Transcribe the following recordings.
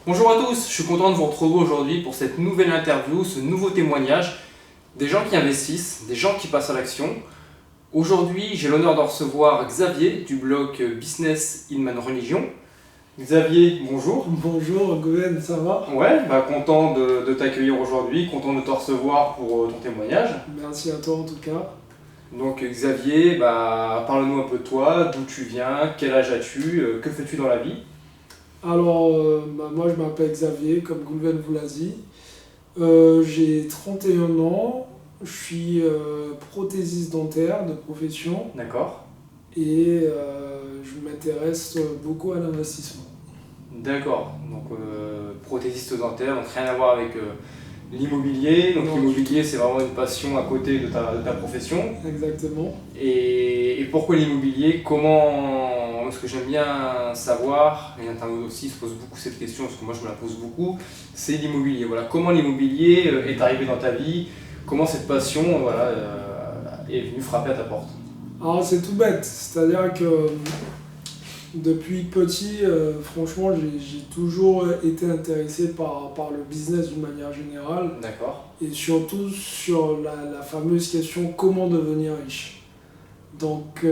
Bonjour à tous, je suis content de vous retrouver aujourd'hui pour cette nouvelle interview, ce nouveau témoignage des gens qui investissent, des gens qui passent à l'action. Aujourd'hui, j'ai l'honneur de recevoir Xavier du blog Business in Man Religion. Xavier, bonjour. Bonjour Gwen, ça va? Ouais, content de t'accueillir aujourd'hui, content de te recevoir pour ton témoignage. Merci à toi en tout cas. Donc Xavier, parle-nous un peu de toi, d'où tu viens, quel âge as-tu, que fais-tu dans la vie? Alors, moi je m'appelle Xavier, comme Gwen vous l'a dit. J'ai 31 ans, je suis prothésiste dentaire de profession D'accord. et je m'intéresse beaucoup à l'investissement. D'accord, donc prothésiste dentaire, donc rien à voir avec l'immobilier. Donc Non, l'immobilier, c'est vraiment une passion à côté de ta profession. Exactement. Et pourquoi l'immobilier? Comment? Ce que j'aime bien savoir, et internautes aussi se posent beaucoup cette question, parce que moi je me la pose beaucoup, c'est l'immobilier. Voilà, comment l'immobilier est arrivé dans ta vie? Comment cette passion est venue frapper à ta porte? Alors c'est tout bête, c'est-à-dire que depuis petit, franchement, j'ai toujours été intéressé par le business d'une manière générale. D'accord. Et surtout sur la fameuse question comment devenir riche. Donc,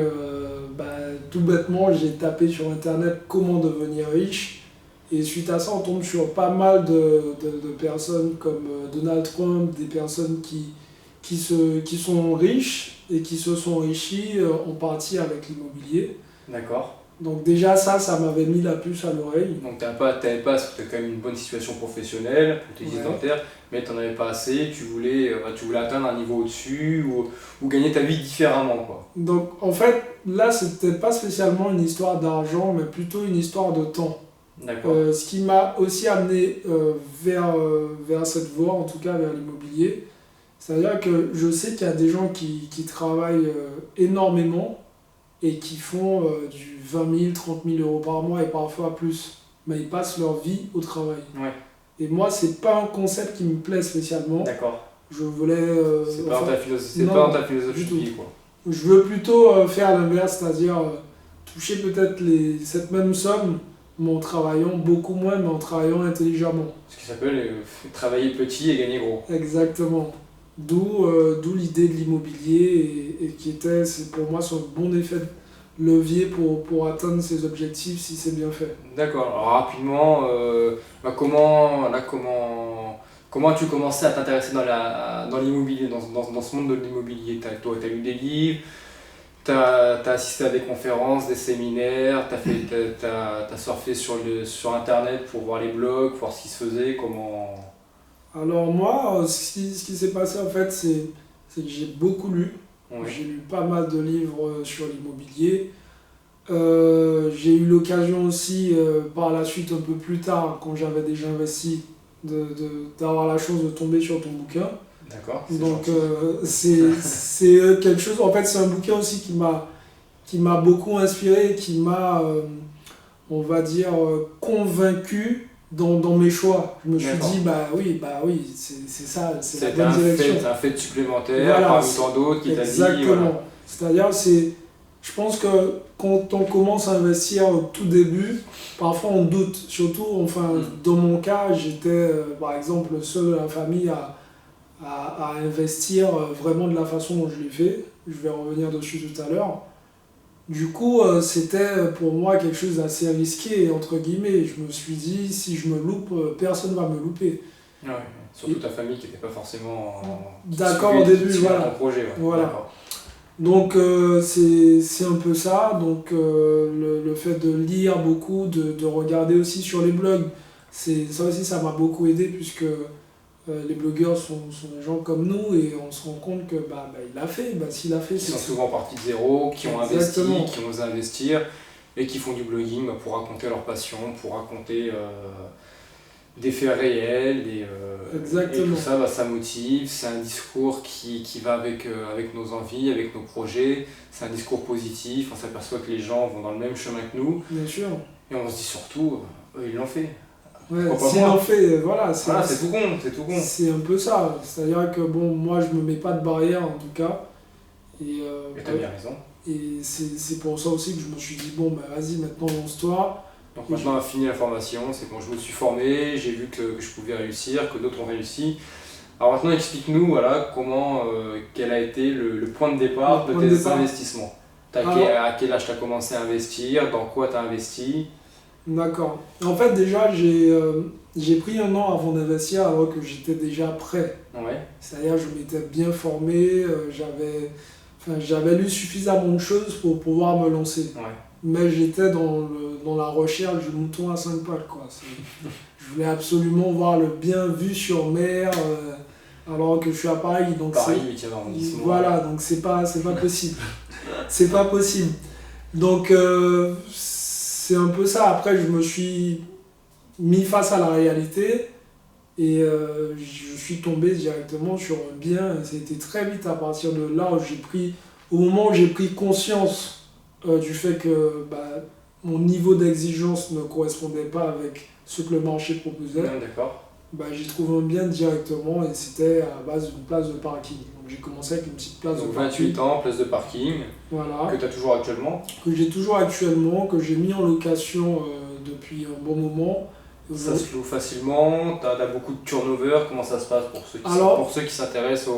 tout bêtement, j'ai tapé sur internet comment devenir riche. Et suite à ça, on tombe sur pas mal de personnes comme Donald Trump, des personnes qui sont riches et qui se sont enrichies en partie avec l'immobilier. D'accord. Donc déjà ça m'avait mis la puce à l'oreille. Donc t'avais pas, parce que tu as quand même une bonne situation professionnelle, prothésiste dentaire, mais tu n'en avais pas assez, tu voulais atteindre un niveau au-dessus ou gagner ta vie différemment, quoi. Donc en fait, là, c'était pas spécialement une histoire d'argent, mais plutôt une histoire de temps. D'accord. Ce qui m'a aussi amené vers cette voie, en tout cas vers l'immobilier. C'est-à-dire que je sais qu'il y a des gens qui travaillent énormément et qui font du 20 000, 30 000 euros par mois et parfois plus. Mais ils passent leur vie au travail. Ouais. Et moi, c'est pas un concept qui me plaît spéciaalement. D'accord. Je voulais... C'est pas non, dans ta philosophie du de tout. vie, quoi. Je veux plutôt faire l'inverse, c'est-à-dire toucher peut-être cette même somme, mais en travaillant beaucoup moins, mais en travaillant intelligemment. Ce qui s'appelle travailler petit et gagner gros. Exactement. D'où l'idée de l'immobilier et qui était, c'est pour moi, son bon effet de levier pour atteindre ses objectifs si c'est bien fait. D'accord. Alors rapidement, comment as-tu commencé à t'intéresser dans l'immobilier, dans ce monde de l'immobilier? T'as lu des livres, t'as assisté à des conférences, des séminaires, t'as surfé sur internet pour voir les blogs, voir ce qui se faisait, comment... Alors moi, ce qui s'est passé en fait, c'est que j'ai beaucoup lu. Oui. J'ai lu pas mal de livres sur l'immobilier. J'ai eu l'occasion aussi, par la suite, un peu plus tard, quand j'avais déjà investi, d'avoir la chance de tomber sur ton bouquin. D'accord. Donc c'est quelque chose, en fait c'est un bouquin aussi qui m'a beaucoup inspiré, qui m'a, on va dire, convaincu dans mes choix. Je me suis D'accord. dit, oui, c'est ça, c'est la bonne C'était direction. un fait supplémentaire Voilà, parmi tant d'autres qui t'a dit... Exactement. Voilà. C'est-à-dire, je pense que quand on commence à investir au tout début, parfois on doute. Surtout, dans mon cas, j'étais par exemple le seul de la famille à investir vraiment de la façon dont je l'ai fait. Je vais revenir dessus tout à l'heure. Du coup, c'était pour moi quelque chose d'assez risqué, entre guillemets. Je me suis dit, si je me loupe, personne ne va me louper. Ouais, surtout ta famille qui n'était pas forcément d'accord au début, voilà. voilà. Ton projet, ouais. Voilà. Donc c'est un peu ça. Donc le fait de lire beaucoup, de regarder aussi sur les blogs, ça aussi ça m'a beaucoup aidé puisque les blogueurs sont des gens comme nous et on se rend compte que il l'a fait. S'il a fait, Ils sont souvent partis de zéro, qui ont investi, Exactement. qui ont osé investir et qui font du blogging pour raconter leur passion, pour raconter des faits réels et Exactement. tout ça, ça motive. C'est un discours qui va avec nos envies, avec nos projets. C'est un discours positif, on s'aperçoit que les gens vont dans le même chemin que nous Bien sûr. et on se dit surtout, eux ils l'ont fait. Ouais, Pourquoi pas s'il moi en fait, voilà. C'est tout con, c'est tout con. C'est un peu ça. C'est-à-dire que moi je me mets pas de barrière en tout cas. Et t'as bien raison. Et c'est pour ça aussi que je me suis dit, vas-y, maintenant lance-toi. Donc maintenant, on a fini la formation, c'est bon, je me suis formé, j'ai vu que je pouvais réussir, que d'autres ont réussi. Alors maintenant, explique-nous voilà, quel a été le point de départ de tes investissements. À quel âge tu as commencé à investir, dans quoi tu as investi? D'accord. En fait, déjà, j'ai pris un an avant d'investir alors que j'étais déjà prêt. Ouais. C'est-à-dire, je m'étais bien formé, j'avais lu suffisamment de choses pour pouvoir me lancer. Ouais. Mais j'étais dans la recherche du mouton à 5 pattes, quoi. Je voulais absolument voir le bien vu sur mer, alors que je suis à Paris. Donc Paris, 8e arrondissement. voilà, donc c'est pas possible. C'est pas possible. Donc, c'est un peu ça. Après, je me suis mis face à la réalité et je suis tombé directement sur un bien. C'était très vite à partir de là au moment où j'ai pris conscience du fait que mon niveau d'exigence ne correspondait pas avec ce que le marché proposait. D'accord. J'ai trouvé un bien directement et c'était à la base d'une place de parking. Donc j'ai commencé avec une petite place de parking. 28 ans, place de parking, voilà. Que tu as toujours actuellement. Que j'ai toujours actuellement, que j'ai mis en location depuis un bon moment. Ça se loue facilement, tu as beaucoup de turnover, comment ça se passe pour ceux qui s'intéressent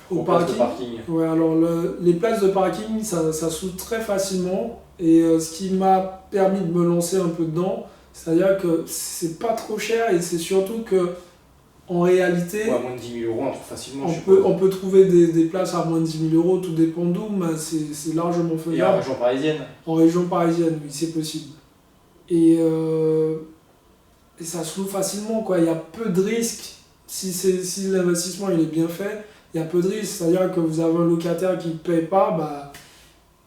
aux places de parking? Ouais, alors les places de parking, ça se loue très facilement et ce qui m'a permis de me lancer un peu dedans, c'est-à-dire que c'est pas trop cher et c'est surtout que en réalité, à moins de 10 000 euros, on trouve facilement. On peut trouver des places à moins de 10 000 euros, tout dépend d'où, mais c'est largement faisable. Et en région parisienne? En région parisienne, oui, c'est possible. Et ça se loue facilement, quoi. Il y a peu de risques. Si l'investissement il est bien fait, il y a peu de risques. C'est-à-dire que vous avez un locataire qui ne paye pas,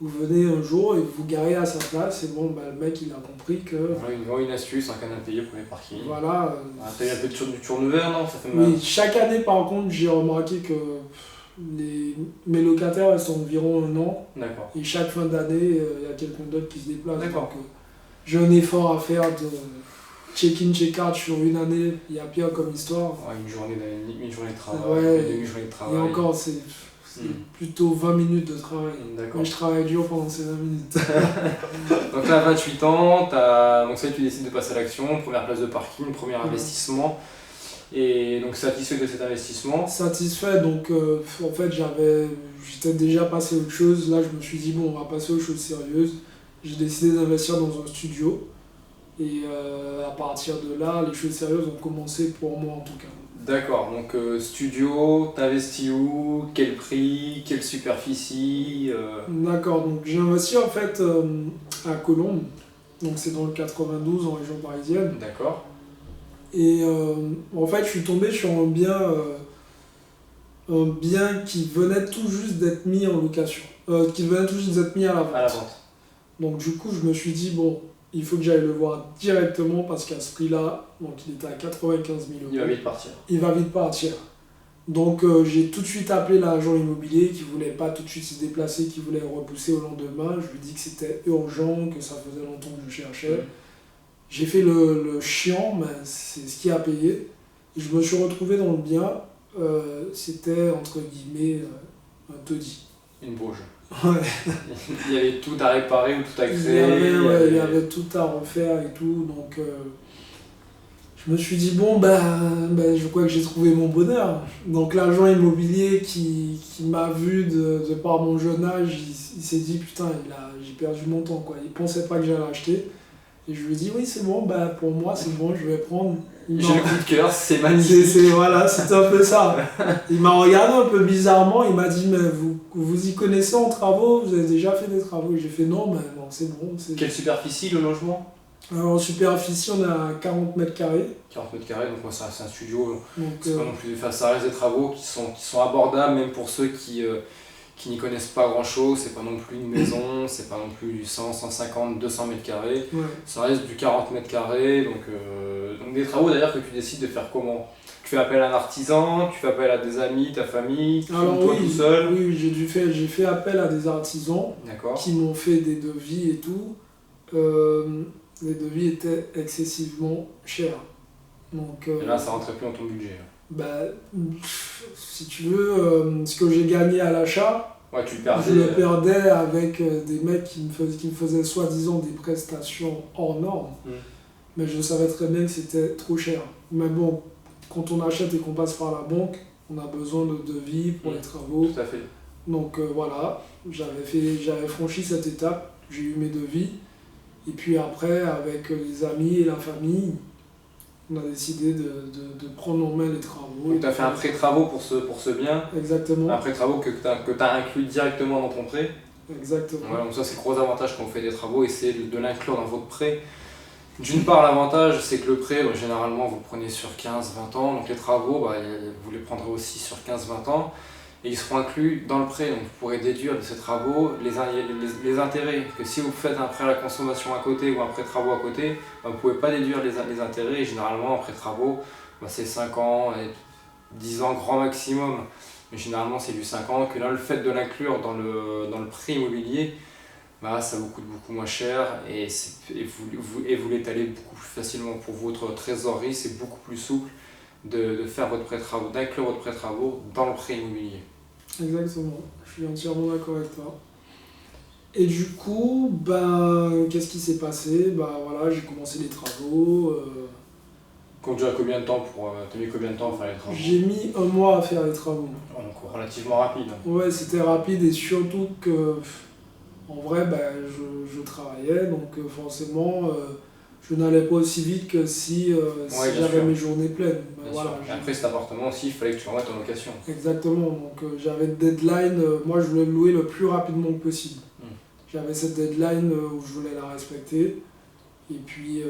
vous venez un jour et vous garez à sa place. Et bon, le mec il a compris que. Voilà une astuce, un canal payé pour les parkings. Voilà. Tu as eu un peu du turnover, non? Ça fait mal. Oui, chaque année par contre, j'ai remarqué que mes locataires ils sont environ un an. D'accord. Et chaque fin d'année, il y a quelqu'un d'autre qui se déplace. D'accord. Donc, j'ai un effort à faire de check-in, check-out sur une année, il y a pire comme histoire. Ouais, une journée de travail, ouais, une demi-journée de travail. Et encore, c'est plutôt 20 minutes de travail. D'accord. Mais je travaille dur pendant ces 20 minutes. Donc là, 28 ans, donc ça, tu décides de passer à l'action, première place de parking, premier investissement. Et donc satisfait de cet investissement? Satisfait, donc en fait j'étais déjà passé à autre chose. Là je me suis dit bon, on va passer aux choses sérieuses. J'ai décidé d'investir dans un studio. Et à partir de là, les choses sérieuses ont commencé pour moi en tout cas. D'accord, donc studio, t'investis où? Quel prix? Quelle superficie? D'accord, donc j'ai investi en fait à Colombes, donc c'est dans le 92 en région parisienne. D'accord. Et en fait je suis tombé sur un bien qui venait tout juste d'être mis en location, qui venait tout juste d'être mis à la vente. À la vente. Donc du coup je me suis dit bon, il faut que j'aille le voir directement parce qu'à ce prix-là, donc il était à 95 000 euros. Il va vite partir. Il va vite partir. Donc j'ai tout de suite appelé l'agent immobilier qui voulait pas tout de suite se déplacer, qui voulait repousser au lendemain. Je lui ai dit que c'était urgent, que ça faisait longtemps que je cherchais. J'ai fait le chiant, mais c'est ce qui a payé. Et je me suis retrouvé dans le bien. C'était entre guillemets un taudis. Une bauge. Ouais. Il y avait tout à réparer ou tout à créer. Il y avait tout à refaire et tout. Donc je me suis dit bon je crois que j'ai trouvé mon bonheur. Donc l'agent immobilier qui m'a vu de par mon jeune âge, il s'est dit putain j'ai perdu mon temps quoi. Il pensait pas que j'allais acheter. Et je lui ai dit oui c'est bon, pour moi c'est bon, je vais prendre. J'ai le coup de cœur, c'est magnifique. Voilà, c'est un peu ça. Il m'a regardé un peu bizarrement, il m'a dit mais vous y connaissez en travaux, vous avez déjà fait des travaux? Et j'ai fait non, c'est bon. Quelle superficie le logement? Alors en superficie on a 40 mètres carrés. 40 mètres carrés, donc c'est un studio. Donc, c'est pas non plus, ça reste des travaux qui sont abordables même pour ceux qui n'y connaissent pas grand chose. C'est pas non plus une maison, c'est pas non plus du 100, 150, 200 mètres carrés. Ouais. Ça reste du 40 mètres carrés. Donc des travaux d'ailleurs que tu décides de faire comment? Tu fais appel à un artisan, tu fais appel à des amis, ta famille, toi tout seul? Oui, j'ai fait appel à des artisans qui m'ont fait des devis et tout. Les devis étaient excessivement chers. Donc, et là, ça rentrait plus dans ton budget. Si tu veux, ce que j'ai gagné à l'achat, ouais, tu le perdais. Je le perdais avec des mecs qui me faisaient soi-disant des prestations hors normes. mais je savais très bien que c'était trop cher. Mais bon, quand on achète et qu'on passe par la banque, on a besoin de devis pour les travaux. Tout à fait. Donc voilà, j'avais franchi cette étape, j'ai eu mes devis. Et puis après, avec les amis et la famille, on a décidé de prendre en main les travaux. Donc tu as fait un pré-travaux pour ce bien. Exactement. Un pré-travaux que tu as inclus directement dans ton prêt. Exactement. Voilà, donc ça c'est le gros avantage quand on fait des travaux, essayez de l'inclure dans votre prêt. D'une part, l'avantage c'est que le prêt, généralement vous le prenez sur 15-20 ans, donc les travaux, vous les prendrez aussi sur 15-20 ans, et ils seront inclus dans le prêt, donc vous pourrez déduire de ces travaux les intérêts. Parce que si vous faites un prêt à la consommation à côté ou un prêt de travaux à côté, vous ne pouvez pas déduire les intérêts, et généralement un prêt de travaux, c'est 5 ans et 10 ans grand maximum. Mais généralement c'est du 5 ans, que là le fait de l'inclure dans le prêt immobilier, ça vous coûte beaucoup moins cher et vous l'étalez beaucoup plus facilement pour votre trésorerie, c'est beaucoup plus souple de faire votre prêt-travaux, d'inclure votre prêt-travaux dans le prêt immobilier. Exactement, je suis entièrement d'accord avec toi. Et du coup, qu'est-ce qui s'est passé? Voilà, j'ai commencé les travaux. T'as mis combien de temps à faire les travaux? J'ai mis 1 mois à faire les travaux. Donc relativement rapide. Ouais, c'était rapide et surtout que, en vrai, je travaillais, donc forcément, je n'allais pas aussi vite que si j'avais mes journées pleines. Voilà, et après cet appartement aussi, il fallait que tu le remettes en location. Exactement, donc j'avais une deadline, moi je voulais le louer le plus rapidement possible. J'avais cette deadline où je voulais la respecter. Et puis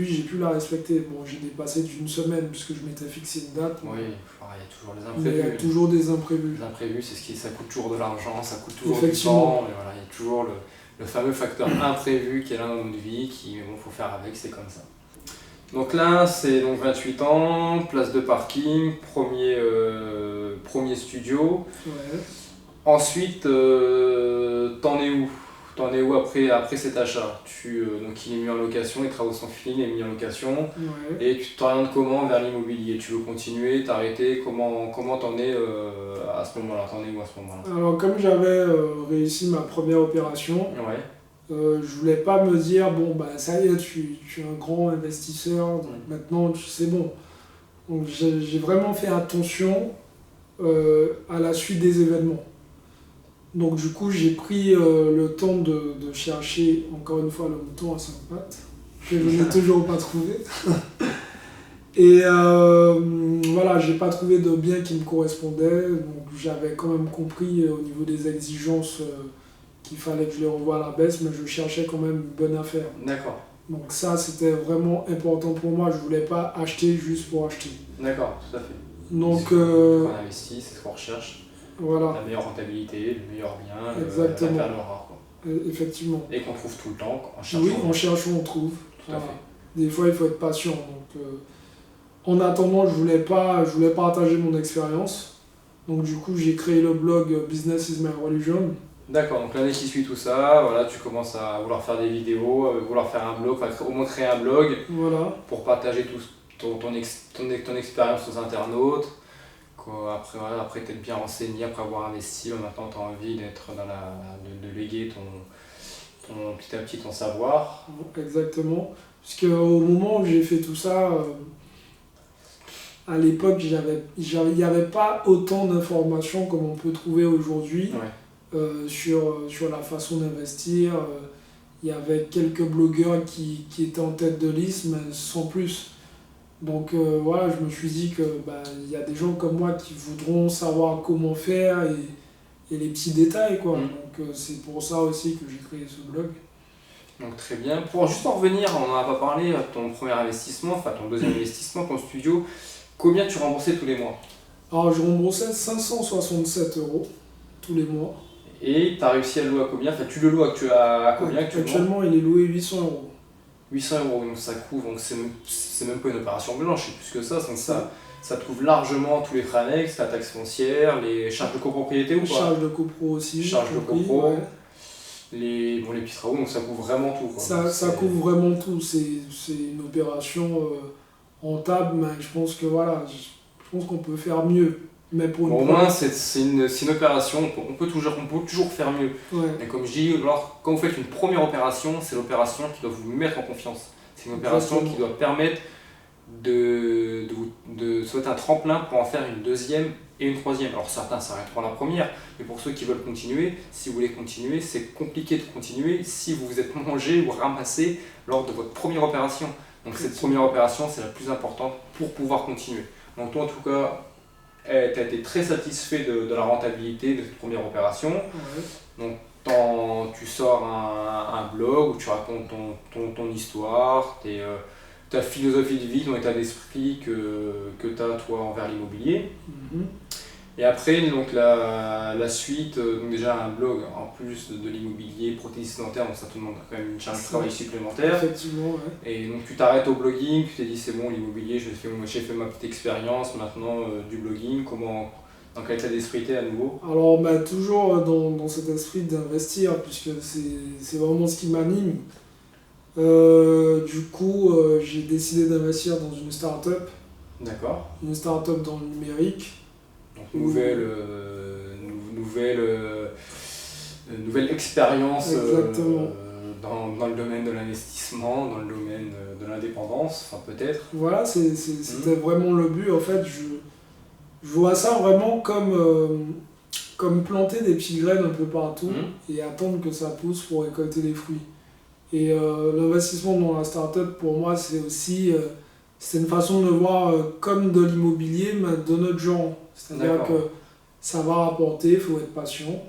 j'ai pu la respecter. Bon, j'ai dépassé d'une semaine puisque je m'étais fixé une date. Oui, il y a toujours les imprévus. Mais il y a toujours des imprévus. Les imprévus, ça coûte toujours de l'argent, ça coûte toujours du temps. Mais voilà, il y a toujours le fameux facteur imprévu qui est là dans notre vie, faut faire avec, c'est comme ça. Donc là, c'est donc 28 ans, place de parking, premier studio. Ouais. Ensuite, t'en es où? T'en es où après cet achat? Donc il est mis en location, les travaux sont finis, il est mis en location. Ouais. Et tu t'orientes comment vers l'immobilier? Tu veux continuer, t'arrêter? Comment t'en es à ce moment-là? T'en es où à ce moment-là? Alors comme j'avais réussi ma première opération, je voulais pas me dire ça y est, tu es un grand investisseur, donc maintenant c'est bon. Donc j'ai vraiment fait attention à la suite des événements. Donc du coup j'ai pris le temps de chercher encore une fois le mouton à 5 pattes, que je n'ai toujours pas trouvé. Et voilà, j'ai pas trouvé de bien qui me correspondait, donc j'avais quand même compris au niveau des exigences qu'il fallait que je les revoie à la baisse, mais je cherchais quand même une bonne affaire. D'accord. Donc ça c'était vraiment important pour moi, je voulais pas acheter juste pour acheter. D'accord, tout à fait. Donc c'est ce qu'on investit, c'est ce qu'on recherche. Voilà. La meilleure rentabilité, le meilleur bien, exactement. la perle rare. Effectivement. Et qu'on trouve tout le temps, en cherchant. Oui, en cherchant on trouve. Tout à fait. Des fois il faut être patient. Donc, en attendant, je voulais partager mon expérience. Donc du coup j'ai créé le blog Business is my religion. D'accord, donc l'année qui suit tout ça, voilà, tu commences à vouloir faire des vidéos, vouloir faire un blog, au moins créer un blog pour partager ton expérience aux internautes. Après t'être bien renseigné, après avoir investi, maintenant tu as envie d'être de léguer petit à petit ton savoir. Exactement, parce qu'au moment où j'ai fait tout ça, à l'époque il n'y avait pas autant d'informations comme on peut trouver aujourd'hui. Sur la façon d'investir. Il y avait quelques blogueurs qui étaient en tête de liste, mais sans plus. Donc voilà, je me suis dit que y a des gens comme moi qui voudront savoir comment faire et les petits détails, quoi. Donc c'est pour ça aussi que j'ai créé ce blog. Donc très bien. Pour juste en revenir, on n'en a pas parlé, ton premier investissement, enfin ton deuxième investissement, ton studio, combien tu remboursais tous les mois? Alors je remboursais 567 € tous les mois. Et tu as réussi à le louer à combien? Enfin, tu le loues à combien actuellement? Il est loué 800 €. 800 €, donc ça couvre, donc c'est même pas une opération blanche, c'est plus que ça, donc ça te couvre largement tous les frais annexes, la taxe foncière, les charges de copropriété ou pas? Charges de copro aussi. Charges de copro, les petits travaux, donc ça couvre vraiment tout, quoi. Ça couvre vraiment tout, c'est une opération rentable, mais je pense que je pense qu'on peut faire mieux. Mais pour au moins, c'est une opération, on peut toujours faire mieux. Ouais. Mais comme je dis, quand vous faites une première opération, c'est l'opération qui doit vous mettre en confiance. C'est une opération qui doit permettre de soit un tremplin pour en faire une deuxième et une troisième. Alors certains s'arrêteront la première, mais pour ceux qui veulent continuer, si vous voulez continuer, c'est compliqué de continuer si vous vous êtes mangé ou ramassé lors de votre première opération. Donc cette première opération, c'est la plus importante pour pouvoir continuer. Donc toi en tout cas, tu as été très satisfait de la rentabilité de cette première opération. Ouais. Donc tu sors un blog où tu racontes ton histoire, ta philosophie de vie, ton état d'esprit que tu as toi envers l'immobilier. Et après, donc la suite, donc déjà un blog en plus de l'immobilier, prothésiste dentaire, donc ça te demande quand même une charge de travail supplémentaire. Effectivement, ouais. Et donc tu t'arrêtes au blogging, tu t'es dit c'est bon, l'immobilier, j'ai fait ma petite expérience, maintenant du blogging, dans quel état d'esprit t'es à nouveau? Alors, bah, toujours dans cet esprit d'investir, puisque c'est vraiment ce qui m'anime. Du coup, j'ai décidé d'investir dans une start-up. D'accord. Une start-up dans le numérique. Donc nouvelle expérience dans le domaine de l'investissement, dans le domaine de l'indépendance, enfin peut-être. Voilà, c'était vraiment le but. En fait, je vois ça vraiment comme planter des petites graines un peu partout et attendre que ça pousse pour récolter les fruits. Et l'investissement dans la start-up, pour moi, c'est aussi c'est une façon de voir comme de l'immobilier, mais de notre genre. C'est-à-dire que ça va rapporter, il faut être patient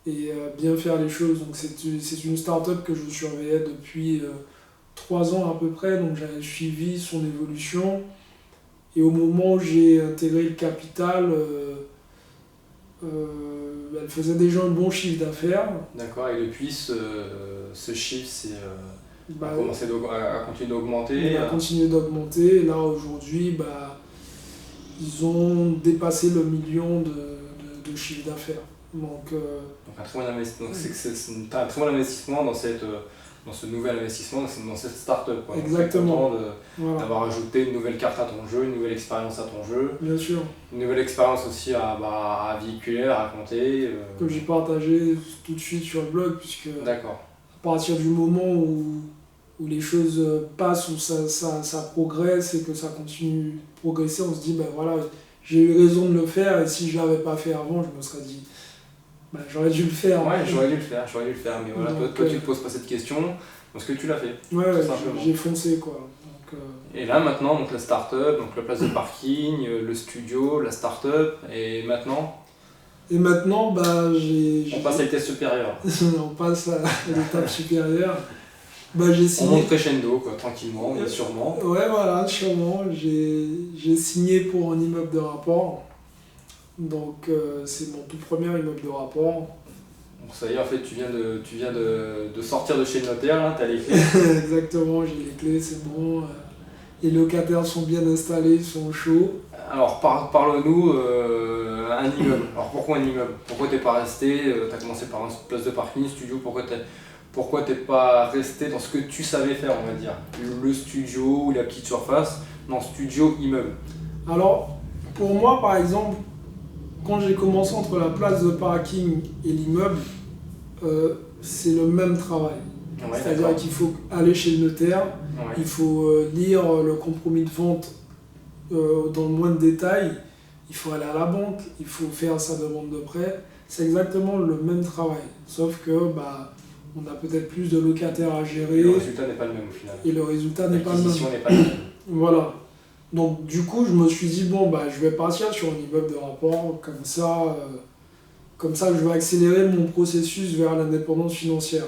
et bien faire les choses. Donc c'est une start-up que je surveillais depuis 3 ans à peu près, donc j'avais suivi son évolution. Et au moment où j'ai intégré le capital, elle faisait déjà un bon chiffre d'affaires. D'accord, et depuis ce chiffre a continué d'augmenter. Il a continué d'augmenter, et là aujourd'hui, ils ont dépassé le million de chiffre d'affaires. Donc un très bon investissement. C'est un très bon investissement dans ce nouvel investissement, dans cette start-up. Quoi. Exactement. Donc, content d'avoir ajouté une nouvelle carte à ton jeu, une nouvelle expérience à ton jeu. Bien sûr. Une nouvelle expérience aussi à véhiculer, à raconter. Que j'ai partagé tout de suite sur le blog, puisque D'accord. À partir du moment où les choses passent, où ça progresse et que ça continue de progresser, on se dit, voilà, j'ai eu raison de le faire, et si je ne l'avais pas fait avant, je me serais dit, j'aurais dû le faire. Ouais, j'aurais dû le faire, mais voilà, donc, toi tu te poses pas cette question, parce que tu l'as fait. Ouais, j'ai foncé, quoi. Donc, Et là maintenant, donc la start-up, donc la place de parking, le studio, la start-up, et maintenant on passe à l'étape supérieure. on passe à l'étape supérieure. J'ai signé... On monte crescendo, quoi, tranquillement, mais sûrement. Ouais, voilà, sûrement. J'ai signé pour un immeuble de rapport. Donc c'est mon tout premier immeuble de rapport. Donc ça y est, en fait, tu viens de sortir de chez le notaire, là, t'as les clés. Exactement, j'ai les clés, c'est bon. Les locataires sont bien installés, ils sont chauds. Alors parle-nous un immeuble. Alors pourquoi un immeuble? Pourquoi t'es pas resté, t'as commencé par une place de parking, studio, pourquoi t'es pas resté dans ce que tu savais faire, on va dire? Le studio ou la petite surface? Non, studio, immeuble. Alors, pour moi, par exemple, quand j'ai commencé entre la place de parking et l'immeuble, c'est le même travail. Ouais, c'est-à-dire qu'il faut aller chez le notaire, il faut lire le compromis de vente dans le moindre détail, il faut aller à la banque, il faut faire sa demande de prêt. C'est exactement le même travail, sauf que on a peut-être plus de locataires à gérer. Et le résultat n'est pas le même au final. Et le résultat n'est pas le même. L'acquisition n'est pas la même. Voilà. Donc du coup, je me suis dit, je vais partir sur un immeuble de rapport, comme ça je vais accélérer mon processus vers l'indépendance financière.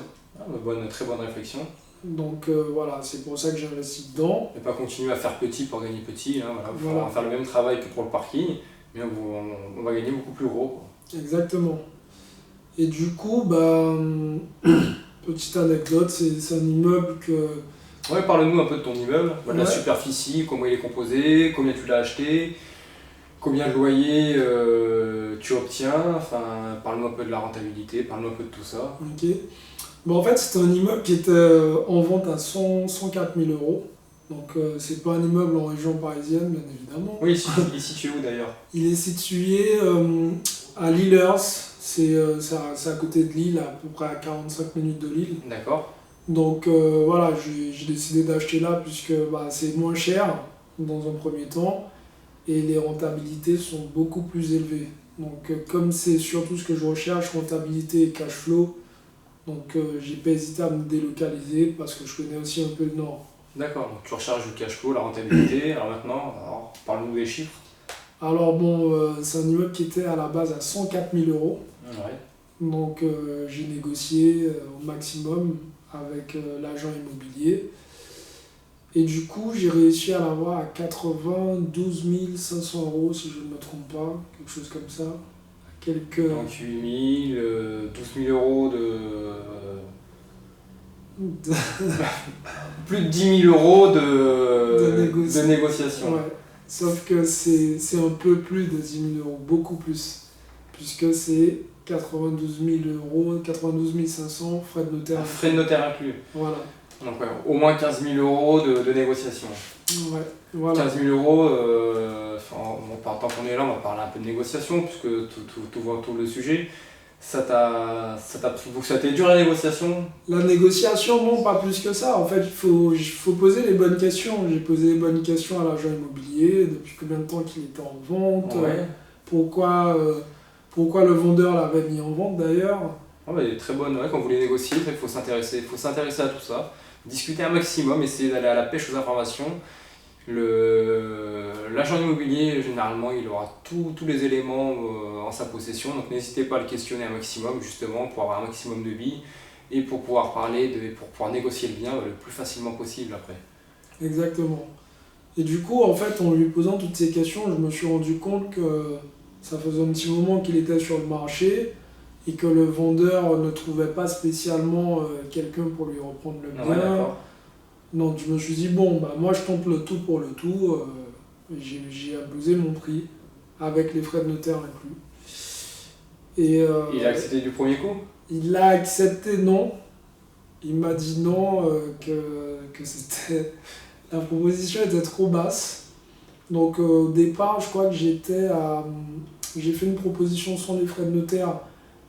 Très bonne réflexion. Donc voilà, c'est pour ça que j'ai investi dedans. Et pas continuer à faire petit pour gagner petit, hein, voilà. On va faire le même travail que pour le parking, mais on va gagner beaucoup plus gros. Quoi. Exactement. Et du coup, petite anecdote, c'est un immeuble que... Ouais, parle-nous un peu de ton immeuble, de la superficie, comment il est composé, combien tu l'as acheté, combien de loyer tu obtiens, enfin, parle-nous un peu de la rentabilité, parle-nous un peu de tout ça. Ok. En fait, c'est un immeuble qui était en vente à 104 000 €. Donc, c'est pas un immeuble en région parisienne, bien évidemment. Oui, il est situé où d'ailleurs? Il est situé à Lillers, c'est à côté de Lille, à peu près à 45 minutes de Lille. D'accord. Donc voilà, j'ai décidé d'acheter là puisque bah, c'est moins cher dans un premier temps et les rentabilités sont beaucoup plus élevées. Donc comme c'est surtout ce que je recherche, rentabilité et cash flow, donc j'ai pas hésité à me délocaliser parce que je connais aussi un peu le Nord. D'accord, donc tu recharges du cash flow, la rentabilité. Alors maintenant, parle-nous des chiffres. Alors bon, c'est un immeuble qui était à la base à 104 000 euros. Ouais. Donc j'ai négocié au maximum avec l'agent immobilier. Et du coup, j'ai réussi à l'avoir à 92 500 euros, si je ne me trompe pas, quelque chose comme ça. Quelques... Donc 8 000, 12 000 euros plus de 10 000 euros de négociation. Ouais. Sauf que c'est un peu plus de 10 000 euros, beaucoup plus. Puisque c'est 92 000 euros, 92 500 frais de notaire. Frais de notaire inclus. Voilà. Donc ouais, au moins 15 000 euros de négociation. Ouais, voilà. 15 000 euros, tant qu'on est là, on va parler un peu de négociation, puisque tout va autour du sujet. Ça t'est dur la négociation? La négociation, non, pas plus que ça. En fait, il faut poser les bonnes questions. J'ai posé les bonnes questions à l'agent immobilier, depuis combien de temps qu'il était en vente, Ouais. pourquoi le vendeur l'avait mis en vente d'ailleurs. Ah bah, il est très bonne, ouais, quand vous voulez négocier, il faut s'intéresser à tout ça, discuter un maximum, essayer d'aller à la pêche aux informations. L'agent immobilier, généralement, il aura tous les éléments en sa possession, donc n'hésitez pas à le questionner un maximum, justement, pour avoir un maximum de billes et pour pouvoir pour pouvoir négocier le bien le plus facilement possible après. Exactement. Et du coup, en fait, en lui posant toutes ces questions, je me suis rendu compte que ça faisait un petit moment qu'il était sur le marché et que le vendeur ne trouvait pas spécialement quelqu'un pour lui reprendre le bien. Ouais, d'accord. Donc je me suis dit, bon, bah, moi je tente le tout pour le tout. J'ai imposé mon prix avec les frais de notaire inclus. Et, Il a accepté du premier coup? il a accepté non. Il m'a dit non, que c'était la proposition était trop basse. Donc au départ, je crois que j'ai fait une proposition sans les frais de notaire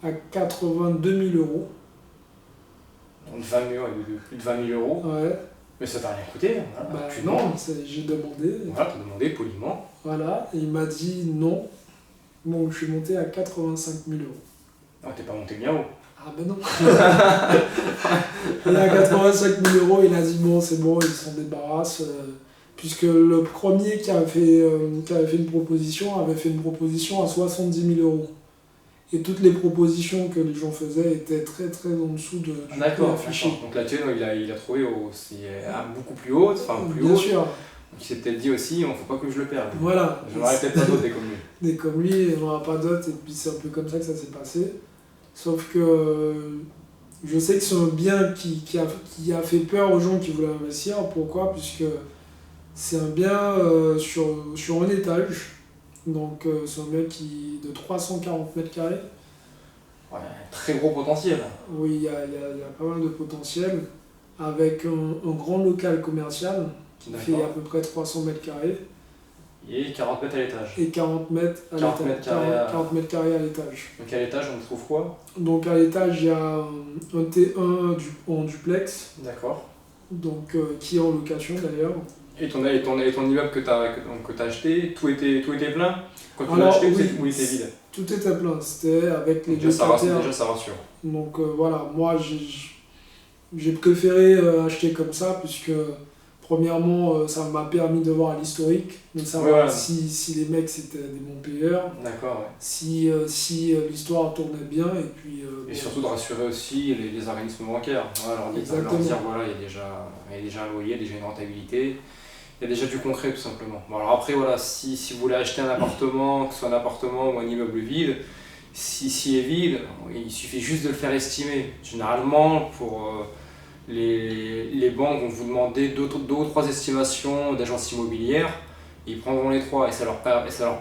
à 82 000 euros. Donc 20 000, plus de 20 000 euros. Ouais. Mais ça t'a rien coûté. Voilà. Bah non, j'ai demandé. Voilà, t'as demandé poliment. Voilà, et il m'a dit non. Donc je suis monté à 85 000 euros. Ah, t'es pas monté bien haut. Ah ben non. Et à 85 000 euros, il a dit bon, c'est bon, il s'en débarrasse. Puisque le premier qui avait fait une proposition avait fait une proposition à 70 000 euros. Et toutes les propositions que les gens faisaient étaient très très en dessous du prix affiché. Donc la tienne, il a trouvé beaucoup plus haute, enfin plus Bien haute. sûr. Donc il s'est peut-être dit aussi, il ne faut pas que je le perde. Voilà. Je n'aurai peut-être pas d'autres des comme lui. Des comme lui, il n'y en aura pas d'autres, et puis c'est un peu comme ça que ça s'est passé. Sauf que je sais que c'est un bien qui a fait peur aux gens qui voulaient investir. Pourquoi? Puisque c'est un bien sur un étage. Donc c'est un bien de 340 mètres carrés. Ouais, très gros potentiel. Oui, il y a pas mal de potentiel. Avec un grand local commercial qui fait à peu près 300 mètres carrés. Et 40 mètres à l'étage. Et 40 mètres à l'étage. 40 mètres carrés à l'étage. Donc à l'étage, on trouve quoi? Donc à l'étage, il y a un T1 en duplex. D'accord. Donc qui est en location d'ailleurs. Et ton immeuble que tu as acheté, tout était plein? Quand tu l'as Alors, acheté, oui, ou il était vide? Tout était plein, c'était avec les Déjà, locataires. déjà, ça rassure. Donc voilà, moi j'ai préféré acheter comme ça, puisque premièrement, ça m'a permis de voir l'historique, de savoir si les mecs c'était des bons payeurs, d'accord, ouais. si l'histoire tournait bien, et puis... et surtout de rassurer aussi les organismes bancaires. Voilà, leur dire voilà, il y a déjà un loyer, il y a déjà une rentabilité, il y a déjà du concret tout simplement. Bon, alors après, voilà, si vous voulez acheter un appartement, que ce soit un appartement ou un immeuble vide, s'il est vide, il suffit juste de le faire estimer. Généralement, pour les banques vont vous demander deux ou trois estimations d'agences immobilières, ils prendront les trois et ça leur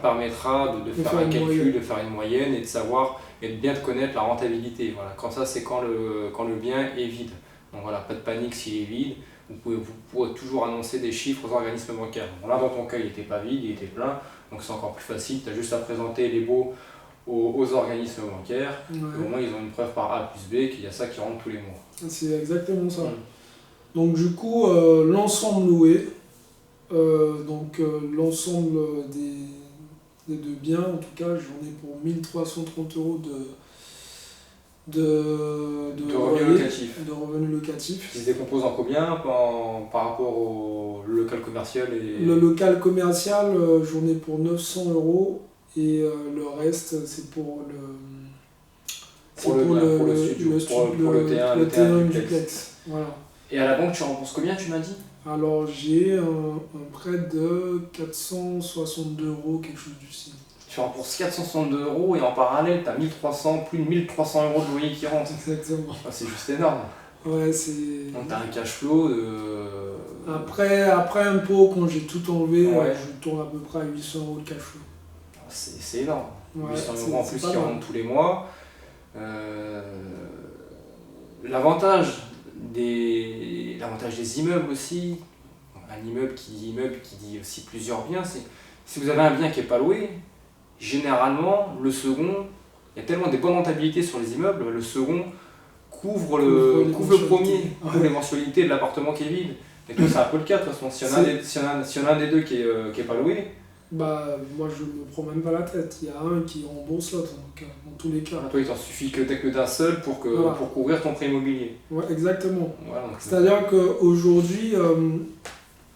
permettra de faire un calcul, de faire une moyenne et de savoir et de bien connaître la rentabilité. Voilà. Quand ça, c'est quand le bien est vide. Donc voilà, pas de panique s'il est vide. Vous pourrez toujours annoncer des chiffres aux organismes bancaires. Bon, là, dans ton cas, il n'était pas vide, il était plein, donc c'est encore plus facile. Tu as juste à présenter les baux aux organismes bancaires. Ouais. Et au moins, ils ont une preuve par A plus B qu'il y a ça qui rentre tous les mois. C'est exactement ça. Mm. Donc du coup, l'ensemble loué, l'ensemble des deux biens, en tout cas, j'en ai pour 1330 euros de Revenus loyer, locatifs. de revenus locatifs. Ils se décomposent en combien par rapport au local commercial et... Le local commercial, j'en ai pour 900 euros et le reste, c'est pour Pour le studio, pour le T1 duplex. Voilà. Et à la banque, tu rembourses combien, tu m'as dit? Alors j'ai un prêt de 462 euros, quelque chose du style. Tu rembourses 462 euros et en parallèle, tu as plus de 1300 euros de loyer qui rentrent. Exactement. Ah, c'est juste énorme. Ouais, c'est... Donc tu as un cash flow de... Après impôt, quand j'ai tout enlevé, Ouais. je tourne à peu près à 800 euros de cash flow. C'est énorme. Ouais, 800 c'est- euros en c'est plus pas qui mal. rentrent tous les mois. L'avantage des immeubles aussi, un immeuble qui dit aussi plusieurs biens, c'est si vous avez un bien qui n'est pas loué, généralement le second, il y a tellement des bonnes rentabilités sur les immeubles, le second couvre le premier, couvre les mensualités de l'appartement qui est vide. Et toi c'est un peu le cas de toute façon, s'il y en a un des deux qui est pas loué, Bah, moi je me prends même pas la tête. Il y a un qui rembourse l'autre, donc dans tous les cas. toi il t'en suffit que d'un seul pour Voilà. couvrir ton prêt immobilier. Ouais, exactement. Voilà, donc, C'est-à-dire qu'aujourd'hui,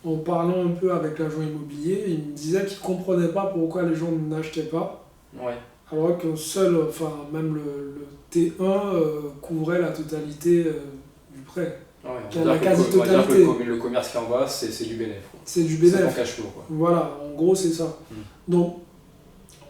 en parlant un peu avec l'agent immobilier, il me disait qu'il ne comprenait pas pourquoi les gens n'achetaient pas, ouais. alors que même le T1 couvrait la totalité du prêt. Ouais, Qui a on la va dire que quasi-totalité. le commerce qui est en bas, c'est du bénéfice. C'est du C'est ton bénéfice. cash flow, quoi. Voilà, en gros c'est ça. Mm. Donc,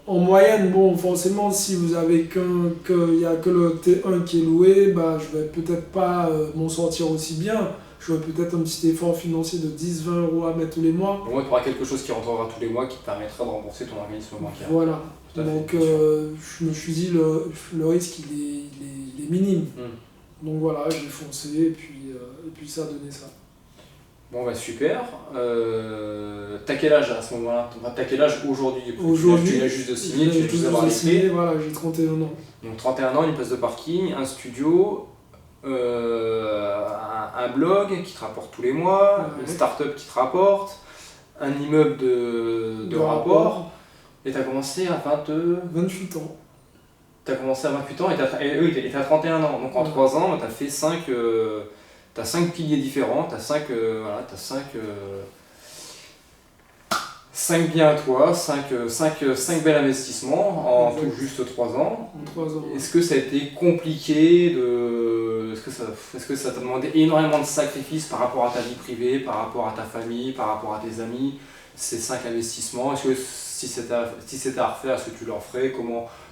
en moyenne, bon, forcément, si vous avez qu'il y a que le T1 qui est loué, bah, je vais peut-être pas m'en sortir aussi bien. Je vais peut-être un petit effort financier de 10-20 euros à mettre tous les mois. Au moins, tu auras quelque chose qui rentrera tous les mois qui te permettra de rembourser ton organisme bancaire. Voilà. Tout à fait, Donc, bien sûr. je me suis dit, le risque, il est minime. Mm. Donc voilà, j'ai foncé et puis ça a donné ça. Bon, bah super. T'as quel âge à ce moment-là? T'as quel âge aujourd'hui? Aujourd'hui, tu viens juste de signer, tu j'ai viens tout juste d'avoir les signé, clés. voilà, j'ai 31 ans. Donc 31 ans, une place de parking, un studio, un blog qui te rapporte tous les mois, Ouais. une start-up qui te rapporte, un immeuble de rapport. Et t'as commencé à 28 ans. T'as commencé à 28 ans et t'as 31 ans. Donc en Ouais. 3 ans, t'as fait 5 piliers différents, cinq biens à toi, 5 bels investissements en Exact. tout juste 3 ans. En 3 ans. Est-ce que ça a été compliqué est-ce que ça t'a demandé énormément de sacrifices par rapport à ta vie privée, par rapport à ta famille, par rapport à tes amis, ces 5 investissements? Est-ce que si c'était à refaire, est-ce que tu le referais?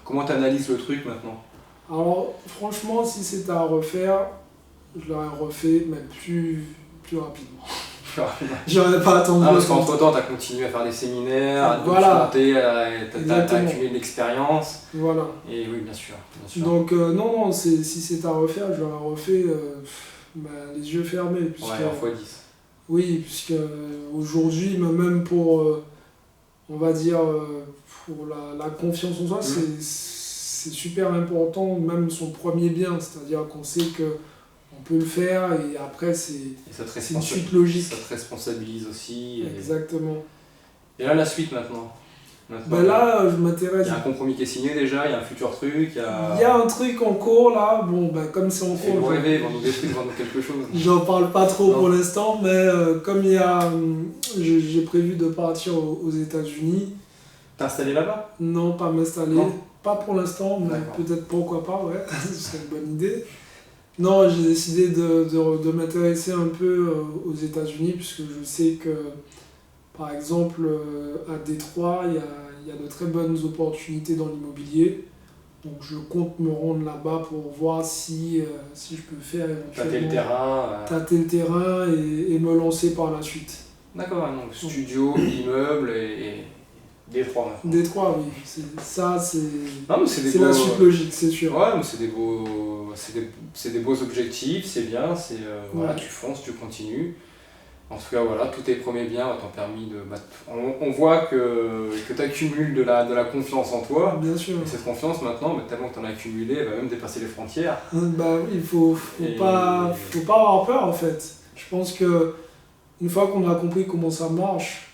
Comment tu analyses le truc maintenant? Alors, franchement, si c'était à refaire, je l'aurais refait, mais plus rapidement. J'aurais pas attendu. Ah, parce qu'entre temps, tu as continué à faire des séminaires, à te Voilà. documenter, tu as Exactement. accumulé de l'expérience. Voilà. Et oui, bien sûr. Donc, non, si c'était à refaire, je l'aurais refait les yeux fermés. Puisque, Ouais, en x10. oui, puisque aujourd'hui, même pour, on va dire, pour la confiance en soi, c'est super important, même son premier bien. C'est-à-dire qu'on sait qu'on peut le faire et après, c'est une suite logique. Ça te responsabilise aussi. Exactement. Et là, la suite maintenant. Ben là, je m'intéresse. Il y a un compromis qui est signé déjà, il y a un futur truc. Il y a un truc en cours là, bon, ben, comme c'est en cours. Fais-nous rêver, vends-nous des trucs, vends-nous quelque chose. J'en parle pas trop Non. pour l'instant, mais comme j'ai prévu de partir aux États-Unis. T'es installé là-bas? Non, pas m'installer. Non. Pas pour l'instant, mais D'accord. peut-être pourquoi pas, ouais, ce serait une bonne idée. Non, j'ai décidé de m'intéresser un peu aux États-Unis, puisque je sais que, par exemple, à Détroit, il y a de très bonnes opportunités dans l'immobilier. Donc je compte me rendre là-bas pour voir si je peux faire éventuellement tâter le terrain et me lancer par la suite. D'accord, donc studio, immeuble et Détroit maintenant. Détroit, oui. C'est la suite logique, c'est sûr. Ouais, mais c'est des beaux objectifs, c'est bien, voilà, Ouais. tu fonces, tu continues. En tout cas, voilà, tous tes premiers biens t'ont permis de... on voit que tu accumules de la confiance en toi. Bien sûr. Et cette confiance, maintenant, tellement que tu en as accumulé, elle va même dépasser les frontières. Bah oui, faut pas avoir peur en fait. Je pense que une fois qu'on a compris comment ça marche,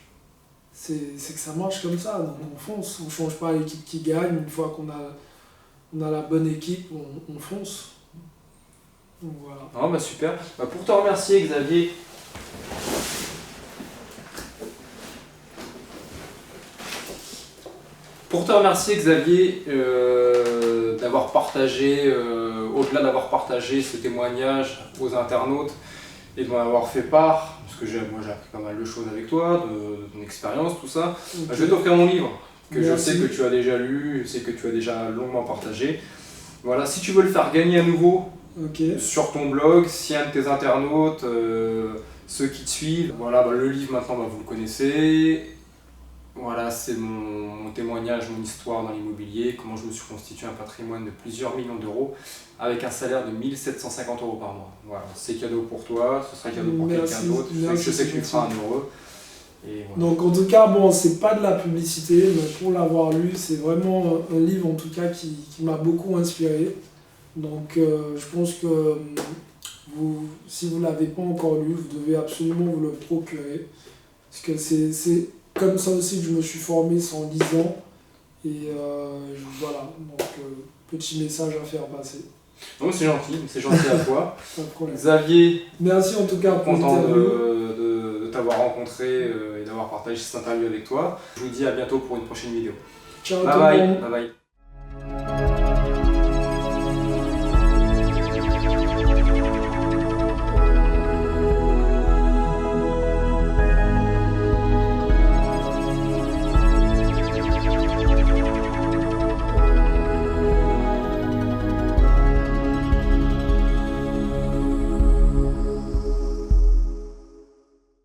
c'est que ça marche comme ça. Donc on fonce, on change pas l'équipe qui gagne. Une fois qu'on a la bonne équipe, on fonce. Donc voilà. Ah, bah super. Pour te remercier, Xavier, d'avoir partagé, au-delà d'avoir partagé ce témoignage aux internautes et de m'en avoir fait part, parce que moi j'ai appris pas mal de choses avec toi, de ton expérience, tout ça. Okay. Je vais t'offrir mon livre, que Merci. je sais que tu as déjà lu, je sais que tu as déjà longuement partagé. Voilà, si tu veux le faire gagner à nouveau, okay, sur ton blog, si un de tes internautes, ceux qui te suivent, voilà, le livre maintenant vous le connaissez. Voilà, c'est mon témoignage, mon histoire dans l'immobilier, comment je me suis constitué un patrimoine de plusieurs millions d'euros avec un salaire de 1 750 € par mois. Voilà, c'est cadeau pour toi, ce sera cadeau pour quelqu'un d'autre, je sais que tu seras un heureux. Et voilà. Donc en tout cas, bon, c'est pas de la publicité, mais pour l'avoir lu, c'est vraiment un livre en tout cas qui m'a beaucoup inspiré. Donc je pense que si vous ne l'avez pas encore lu, vous devez absolument vous le procurer. Parce que c'est comme ça aussi que je me suis formé, c'est en lisant. Et voilà, donc petit message à faire passer. Non, c'est gentil à toi. Pas de problème. Xavier, merci en tout cas pour content l'interview. de t'avoir rencontré et d'avoir partagé cette interview avec toi. Je vous dis à bientôt pour une prochaine vidéo. Ciao bye tout bye. le monde. Bye bye.